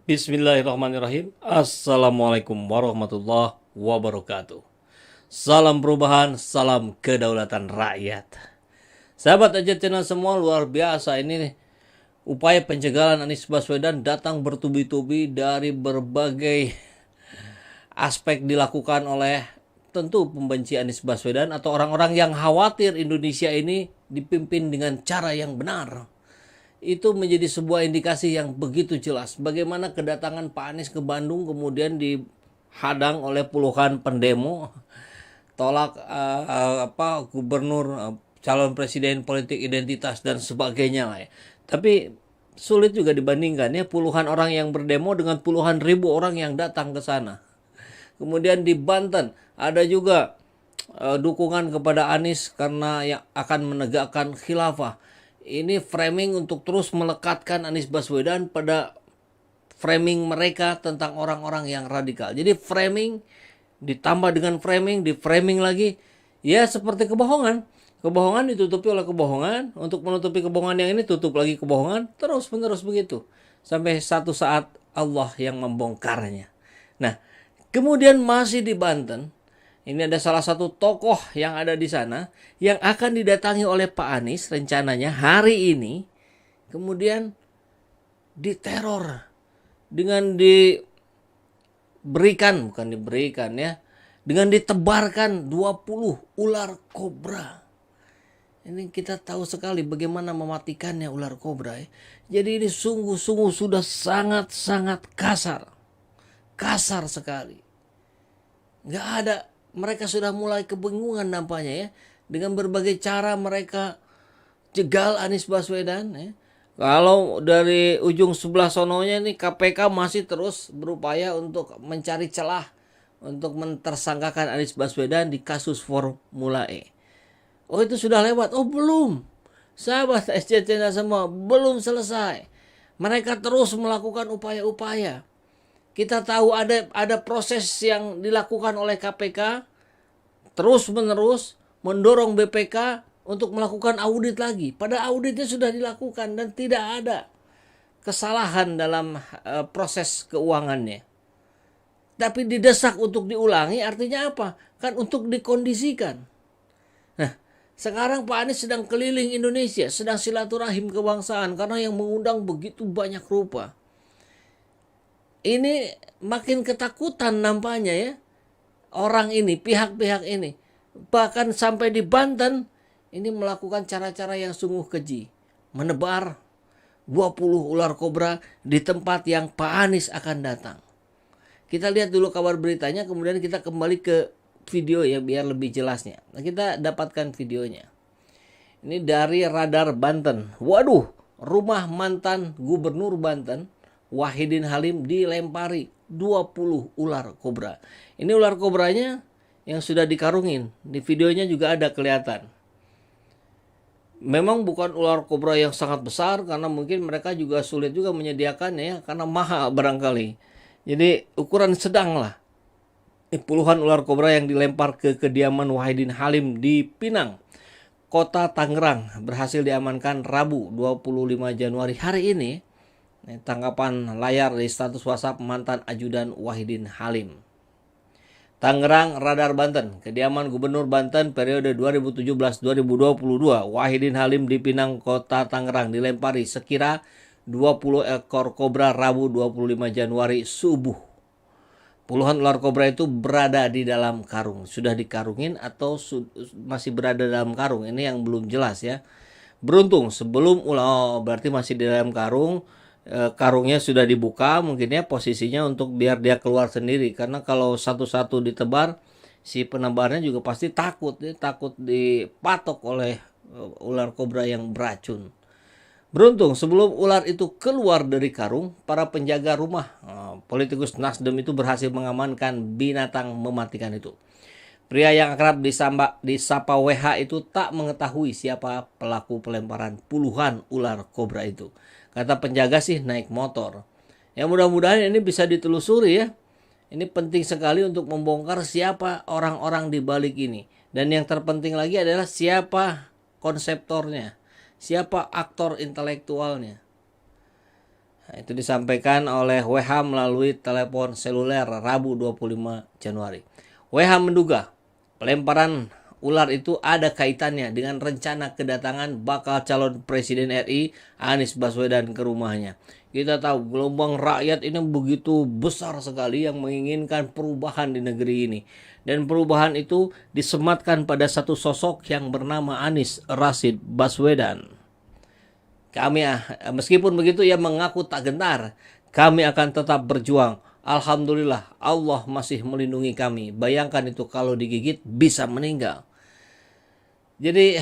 Bismillahirrahmanirrahim. Assalamualaikum warahmatullahi wabarakatuh. Salam perubahan, salam kedaulatan rakyat. Sahabat Aja Channel semua, luar biasa ini nih. Upaya pencegahan Anies Baswedan datang bertubi-tubi dari berbagai aspek dilakukan oleh tentu pembenci Anies Baswedan atau orang-orang yang khawatir Indonesia ini dipimpin dengan cara yang benar. Itu menjadi sebuah indikasi yang begitu jelas bagaimana kedatangan Pak Anies ke Bandung kemudian dihadang oleh puluhan pendemo tolak gubernur, calon presiden, politik identitas dan sebagainya lah ya. Tapi sulit juga dibandingkan ya, puluhan orang yang berdemo dengan puluhan ribu orang yang datang ke sana. Kemudian di Banten ada juga dukungan kepada Anies karena yang akan menegakkan khilafah. Ini framing untuk terus melekatkan Anies Baswedan pada framing mereka tentang orang-orang yang radikal. Jadi framing ditambah dengan framing, di framing lagi, ya seperti kebohongan. Kebohongan ditutupi oleh kebohongan, untuk menutupi kebohongan yang ini tutup lagi kebohongan, terus menerus begitu. Sampai satu saat Allah yang membongkarnya. Nah, kemudian masih di Banten, ini ada salah satu tokoh yang ada di sana yang akan didatangi oleh Pak Anies rencananya hari ini. Kemudian diteror dengan dengan ditebarkan 20 ular kobra. Ini kita tahu sekali bagaimana mematikannya ular kobra ya. Jadi ini sungguh-sungguh sudah sangat-sangat kasar. Kasar sekali. Nggak ada. Mereka sudah mulai kebingungan nampaknya ya. Dengan berbagai cara mereka jegal Anies Baswedan ya. Kalau dari ujung sebelah sononya nih KPK masih terus berupaya untuk mencari celah untuk mentersangkakan Anies Baswedan di kasus Formula E. Oh itu sudah lewat? Oh belum. Sahabat SCC semua, belum selesai. Mereka terus melakukan upaya-upaya. Kita tahu ada proses yang dilakukan oleh KPK terus-menerus mendorong BPK untuk melakukan audit lagi. Pada auditnya sudah dilakukan dan tidak ada kesalahan dalam proses keuangannya. Tapi didesak untuk diulangi artinya apa? Kan untuk dikondisikan. Nah, sekarang Pak Anies sedang keliling Indonesia, sedang silaturahim kebangsaan karena yang mengundang begitu banyak rupa. Ini makin ketakutan nampaknya ya. Orang ini, pihak-pihak ini. Bahkan sampai di Banten, ini melakukan cara-cara yang sungguh keji. Menebar 20 ular kobra di tempat yang Pak Anies akan datang. Kita lihat dulu kabar beritanya, kemudian kita kembali ke video ya biar lebih jelasnya. Nah, kita dapatkan videonya. Ini dari Radar Banten. Waduh, rumah mantan gubernur Banten Wahidin Halim dilempari 20 ular kobra. Ini ular kobranya yang sudah dikarungin. Di videonya juga ada kelihatan. Memang bukan ular kobra yang sangat besar karena mungkin mereka juga sulit juga menyediakannya ya karena mahal barangkali. Jadi ukuran sedang lah. Puluhan ular kobra yang dilempar ke kediaman Wahidin Halim di Pinang, Kota Tangerang berhasil diamankan Rabu 25 Januari hari ini. Tangkapan layar di status WhatsApp mantan ajudan Wahidin Halim. Tangerang, Radar Banten. Kediaman Gubernur Banten periode 2017-2022. Wahidin Halim di Pinang, Kota Tangerang dilempari sekira 20 ekor kobra Rabu 25 Januari subuh. Puluhan ular kobra itu berada di dalam karung. Sudah dikarungin atau masih berada dalam karung? Ini yang belum jelas ya. Beruntung sebelum berarti masih di dalam karung. Karungnya sudah dibuka mungkin ya posisinya untuk biar dia keluar sendiri. Karena kalau satu-satu ditebar, si penebarnya juga pasti takut. Dia takut dipatok oleh ular kobra yang beracun. Beruntung sebelum ular itu keluar dari karung, para penjaga rumah politikus Nasdem itu berhasil mengamankan binatang mematikan itu. Pria yang akrab disapa WH itu tak mengetahui siapa pelaku pelemparan puluhan ular kobra itu. Kata penjaga sih naik motor. Ya mudah-mudahan ini bisa ditelusuri ya. Ini penting sekali untuk membongkar siapa orang-orang di balik ini. Dan yang terpenting lagi adalah siapa konseptornya. Siapa aktor intelektualnya. Nah, itu disampaikan oleh WH melalui telepon seluler Rabu 25 Januari. WH menduga pelemparan ular itu ada kaitannya dengan rencana kedatangan bakal calon Presiden RI Anies Baswedan ke rumahnya. Kita tahu gelombang rakyat ini begitu besar sekali yang menginginkan perubahan di negeri ini. Dan perubahan itu disematkan pada satu sosok yang bernama Anies Rashid Baswedan. Kami meskipun begitu ia mengaku tak gentar. Kami akan tetap berjuang. Alhamdulillah Allah masih melindungi kami. Bayangkan itu kalau digigit bisa meninggal. Jadi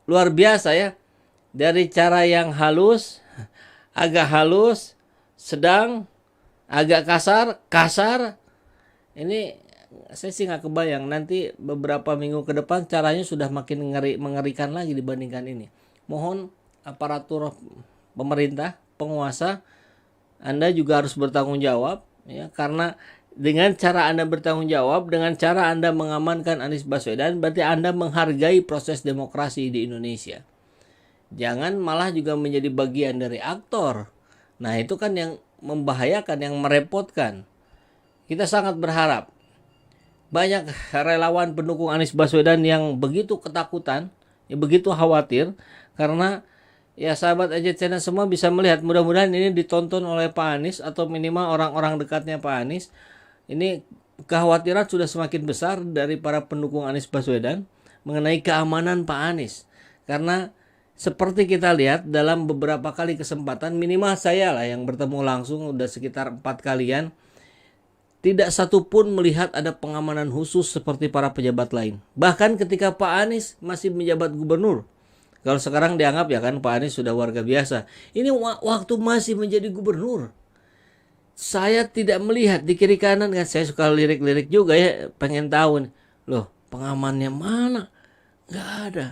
luar biasa ya. Dari cara yang halus, agak halus, sedang, agak kasar. Ini saya sih nggak kebayang. Nanti beberapa minggu ke depan caranya sudah makin mengerikan lagi dibandingkan ini. Mohon aparatur pemerintah, penguasa, Anda juga harus bertanggung jawab ya, karena dengan cara Anda bertanggung jawab, dengan cara Anda mengamankan Anies Baswedan, berarti Anda menghargai proses demokrasi di Indonesia. Jangan malah juga menjadi bagian dari aktor. Nah, itu kan yang membahayakan, yang merepotkan. Kita sangat berharap banyak relawan pendukung Anies Baswedan yang begitu ketakutan, ya begitu khawatir, karena ya sahabat AJ Channel semua bisa melihat, mudah-mudahan ini ditonton oleh Pak Anies atau minimal orang-orang dekatnya Pak Anies. Ini kekhawatiran sudah semakin besar dari para pendukung Anies Baswedan mengenai keamanan Pak Anies. Karena seperti kita lihat dalam beberapa kali kesempatan, minimal saya lah yang bertemu langsung udah sekitar 4 kalian, tidak satu pun melihat ada pengamanan khusus seperti para pejabat lain. Bahkan ketika Pak Anies masih menjabat gubernur. Kalau sekarang dianggap ya kan Pak Anies sudah warga biasa. Ini waktu masih menjadi gubernur. Saya tidak melihat di kiri kanan, kan saya suka lirik-lirik juga ya, pengen tahu nih. Loh, pengamannya mana? Nggak ada.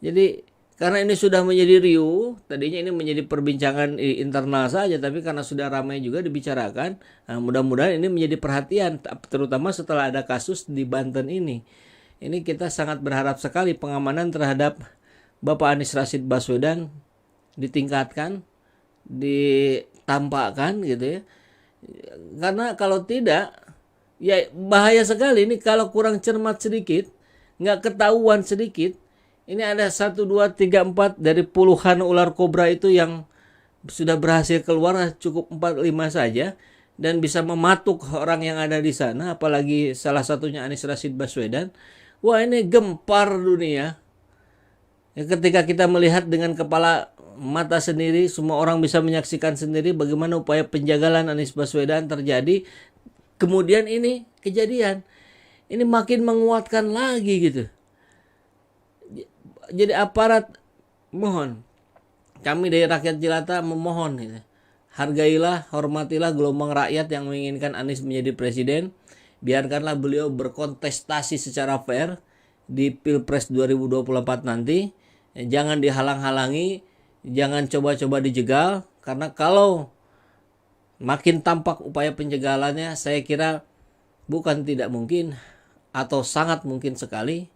Jadi karena ini sudah menjadi riuh, tadinya ini menjadi perbincangan internal saja, tapi karena sudah ramai juga dibicarakan, nah mudah-mudahan ini menjadi perhatian, terutama setelah ada kasus di Banten ini. Ini kita sangat berharap sekali pengamanan terhadap Bapak Anies Rashid Baswedan ditingkatkan, ditampakkan gitu ya. Karena kalau tidak, ya bahaya sekali ini kalau kurang cermat sedikit, nggak ketahuan sedikit. Ini ada 1, 2, 3, 4 dari puluhan ular kobra itu yang sudah berhasil keluar, cukup 4, 5 saja. Dan bisa mematuk orang yang ada di sana, apalagi salah satunya Anies Rashid Baswedan. Wah, ini gempar dunia. Ketika kita melihat dengan kepala mata sendiri, semua orang bisa menyaksikan sendiri bagaimana upaya penjagalan Anies Baswedan terjadi. Kemudian ini kejadian. Ini makin menguatkan lagi gitu. Jadi aparat, mohon, kami dari rakyat jelata memohon gitu. Hargailah, hormatilah gelombang rakyat yang menginginkan Anies menjadi presiden. Biarkanlah beliau berkontestasi secara fair di Pilpres 2024 nanti. Jangan dihalang-halangi, jangan coba-coba dijegal, karena kalau makin tampak upaya penjegalannya, saya kira bukan tidak mungkin atau sangat mungkin sekali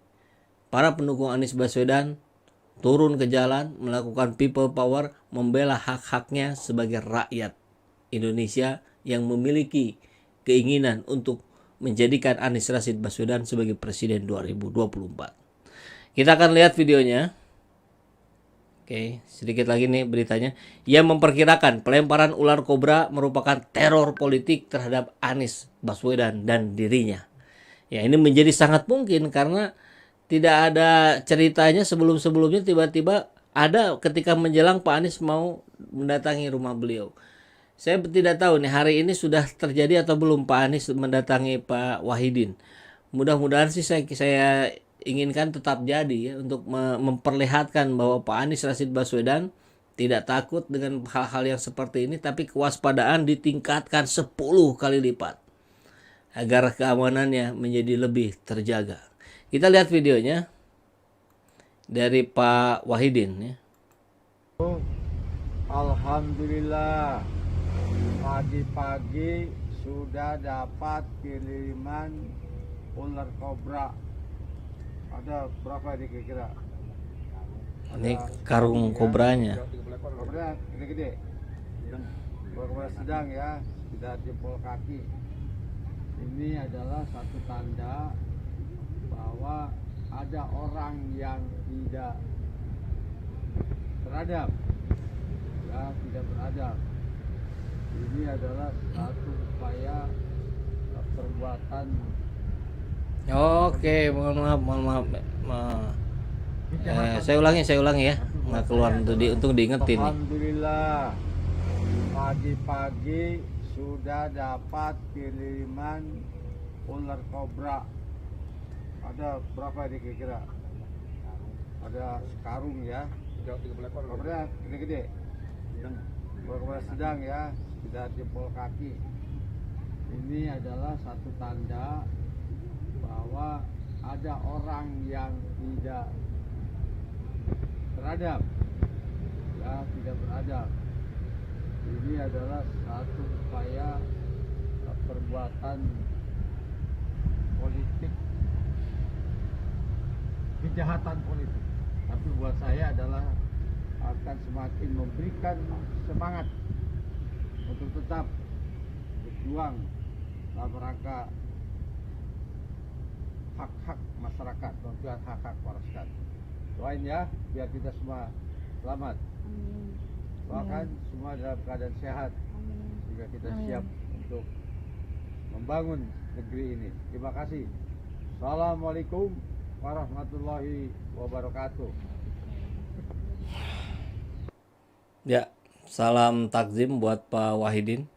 para pendukung Anies Baswedan turun ke jalan, melakukan people power, membela hak-haknya sebagai rakyat Indonesia yang memiliki keinginan untuk menjadikan Anies Rashid Baswedan sebagai presiden 2024. Kita akan lihat videonya. Oke, sedikit lagi nih beritanya. Ia memperkirakan pelemparan ular kobra merupakan teror politik terhadap Anies Baswedan dan dirinya. Ya, ini menjadi sangat mungkin karena tidak ada ceritanya sebelum-sebelumnya tiba-tiba ada ketika menjelang Pak Anies mau mendatangi rumah beliau. Saya tidak tahu nih hari ini sudah terjadi atau belum Pak Anies mendatangi Pak Wahidin. Mudah-mudahan sih saya inginkan tetap jadi ya, untuk memperlihatkan bahwa Pak Anies Rashid Baswedan tidak takut dengan hal-hal yang seperti ini, tapi kewaspadaan ditingkatkan 10 kali lipat agar keamanannya menjadi lebih terjaga. Kita lihat videonya dari Pak Wahidin ya. Alhamdulillah, pagi-pagi sudah dapat kiriman ular kobra. Ada berapa ini kira-kira? Ini karung kobranya. Kobra gede-gede. Kobra sedang ya, tidak jempol kaki. Ini adalah satu tanda bahwa ada orang yang tidak beradab, ya tidak beradab. Ini adalah satu upaya perbuatan Oke, mohon maaf. Saya ulangi ya. Nggak keluar untuk diingetin nih. Alhamdulillah, pagi-pagi sudah dapat kiriman ular kobra. Ada berapa ini kira-kira? Ada sekarung ya. 30 ekor. Kobranya gede-gede. Kobra sedang ya, tidak jempol kaki. Ini adalah satu tanda bahwa ada orang yang tidak beradab, ya tidak beradab. Ini adalah satu upaya perbuatan politik, kejahatan politik. Tapi buat saya adalah akan semakin memberikan semangat untuk tetap berjuang dalam rangka hak-hak masyarakat, tujuan hak-hak masyarakat. Doain ya, biar kita semua selamat. Doakan semua dalam keadaan sehat, sehingga kita siap untuk membangun negeri ini. Terima kasih. Assalamualaikum warahmatullahi wabarakatuh. Ya, salam takzim buat Pak Wahidin.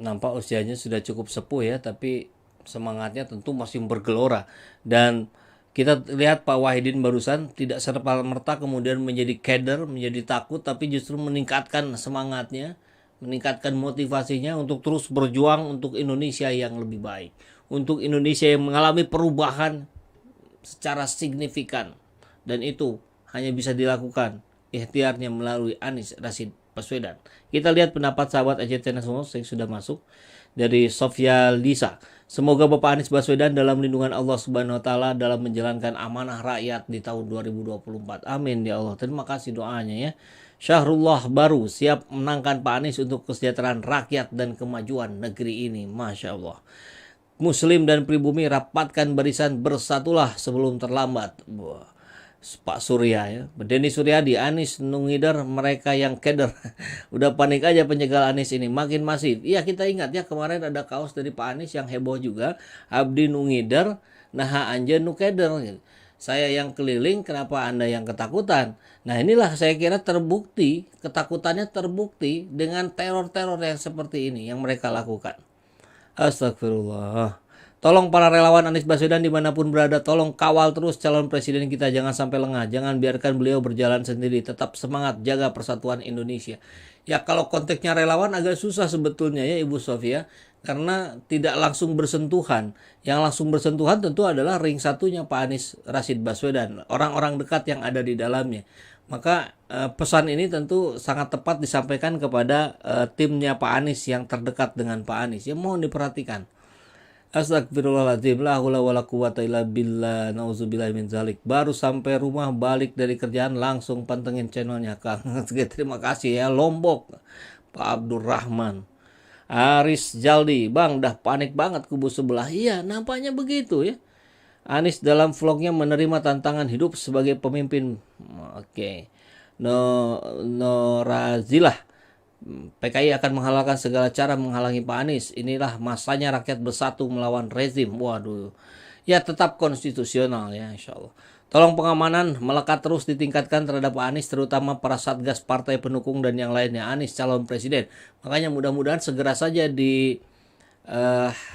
Nampak usianya sudah cukup sepuh ya, tapi semangatnya tentu masih bergelora. Dan kita lihat Pak Wahidin barusan tidak serta-merta kemudian menjadi keder, menjadi takut, tapi justru meningkatkan semangatnya, meningkatkan motivasinya untuk terus berjuang untuk Indonesia yang lebih baik, untuk Indonesia yang mengalami perubahan secara signifikan. Dan itu hanya bisa dilakukan ikhtiarnya melalui Anies Rashid Baswedan. Kita lihat pendapat sahabat AJT Nasional yang sudah masuk dari Sofia Lisa. Semoga Bapak Anies Baswedan dalam lindungan Allah Subhanahu wa taala dalam menjalankan amanah rakyat di tahun 2024. Amin ya Allah. Terima kasih doanya ya. Syahrullah Baru siap menangkan Pak Anies untuk kesejahteraan rakyat dan kemajuan negeri ini. Masya Allah. Muslim dan pribumi rapatkan barisan, bersatulah sebelum terlambat. Wah. Pak Surya ya, Denny Suryadi, Anies Nungidar, mereka yang keder. Udah panik aja penjegal Anies ini, makin masif. Iya, kita ingat ya kemarin ada kaos dari Pak Anies yang heboh juga, Abdi Nungidar, nah anja nu keder. Saya yang keliling, kenapa Anda yang ketakutan? Nah inilah saya kira terbukti, ketakutannya terbukti dengan teror-teror yang seperti ini yang mereka lakukan. Astagfirullah. Tolong para relawan Anies Baswedan dimanapun berada, tolong kawal terus calon presiden kita, jangan sampai lengah, jangan biarkan beliau berjalan sendiri, tetap semangat jaga persatuan Indonesia. Ya kalau konteksnya relawan agak susah sebetulnya ya Ibu Sofia, karena tidak langsung bersentuhan. Yang langsung bersentuhan tentu adalah ring satunya Pak Anies Rashid Baswedan, orang-orang dekat yang ada di dalamnya. Maka pesan ini tentu sangat tepat disampaikan kepada timnya Pak Anies yang terdekat dengan Pak Anies. Ya mohon diperhatikan. Astagfirullahaladzim, la haula wala quwata illa billah, nauzubillahi min zalik. Baru sampai rumah, balik dari kerjaan langsung pantengin channelnya Kang. Terima kasih ya Lombok, Pak Abdurrahman. Aris Jaldi, Bang dah panik banget kubu sebelah. Iya, nampaknya begitu ya. Anies dalam vlognya menerima tantangan hidup sebagai pemimpin. Oke. Norazilah. PKI akan menghalalkan segala cara menghalangi Pak Anies. Inilah masanya rakyat bersatu melawan rezim. Waduh. Ya tetap konstitusional ya insya Allah. Tolong pengamanan melekat terus ditingkatkan terhadap Pak Anies, terutama para satgas partai pendukung dan yang lainnya. Anies calon presiden. Makanya mudah-mudahan segera saja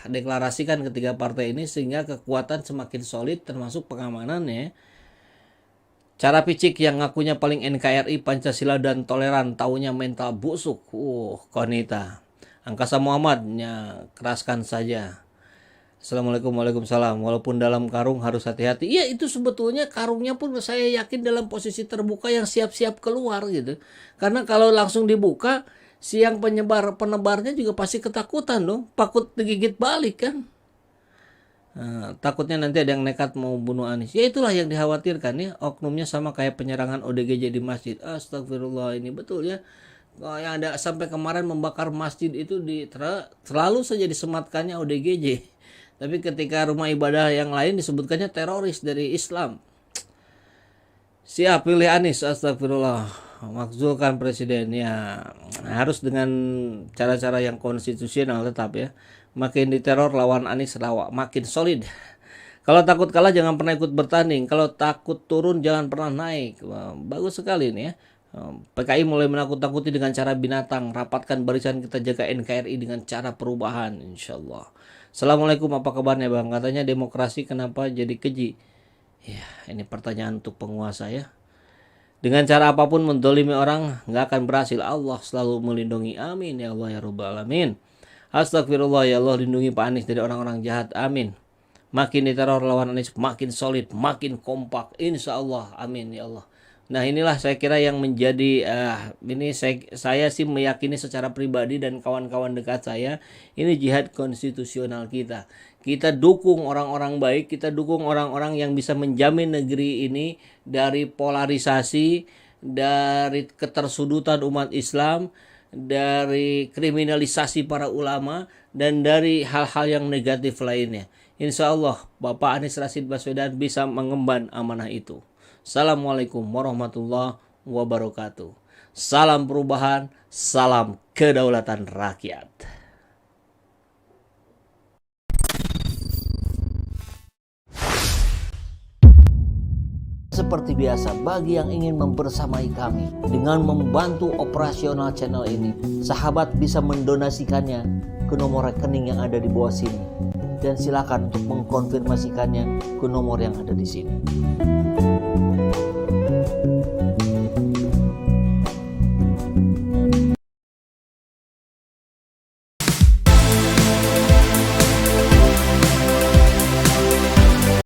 deklarasikan ketiga partai ini sehingga kekuatan semakin solid termasuk pengamanannya. Cara picik yang ngakunya paling NKRI, Pancasila dan toleran, taunya mental busuk. Konita. Angkasa Muhammadnya keraskan saja. Assalamualaikum, waalaikumsalam. Walaupun dalam karung harus hati-hati. Iya itu sebetulnya karungnya pun saya yakin dalam posisi terbuka yang siap-siap keluar gitu. Karena kalau langsung dibuka, si yang penebarnya juga pasti ketakutan dong. Takut digigit balik kan. Nah, takutnya nanti ada yang nekat mau bunuh Anies. Ya itulah yang dikhawatirkan ya. Oknumnya sama kayak penyerangan ODGJ di masjid. Astagfirullah, ini betul ya. Yang ada sampai kemarin membakar masjid itu selalu saja disematkannya ODGJ. Tapi ketika rumah ibadah yang lain disebutkannya teroris dari Islam. Siap pilih Anies, astagfirullah. Makzulkan presiden ya, harus dengan cara-cara yang konstitusional tetap ya. Makin diteror lawan Anies makin solid. Kalau takut kalah jangan pernah ikut bertanding. Kalau takut turun jangan pernah naik. Wah, bagus sekali nih ya. PKI mulai menakut-takuti dengan cara binatang. Rapatkan barisan, kita jaga NKRI dengan cara perubahan, insyaallah. Assalamualaikum, apa kabarnya bang? Katanya demokrasi kenapa jadi keji? Ya, ini pertanyaan untuk penguasa ya. Dengan cara apapun mendolimi orang nggak akan berhasil. Allah selalu melindungi. Amin ya Allah ya Rabbal Alamin. Astagfirullah, ya Allah lindungi Pak Anies dari orang-orang jahat. Amin. Makin diteror lawan Anies makin solid, makin kompak. Insya Allah. Amin ya Allah. Nah inilah saya kira yang menjadi ini saya sih meyakini secara pribadi dan kawan-kawan dekat saya, ini jihad konstitusional kita. Kita dukung orang-orang baik, kita dukung orang-orang yang bisa menjamin negeri ini dari polarisasi, dari ketersudutan umat Islam, dari kriminalisasi para ulama, dan dari hal-hal yang negatif lainnya. Insya Allah Bapak Anies Rashid Baswedan bisa mengemban amanah itu. Assalamualaikum warahmatullahi wabarakatuh. Salam perubahan, salam kedaulatan rakyat. Seperti biasa, bagi yang ingin membersamai kami dengan membantu operasional channel ini, sahabat bisa mendonasikannya ke nomor rekening yang ada di bawah sini. Dan silakan untuk mengkonfirmasikannya ke nomor yang ada di sini.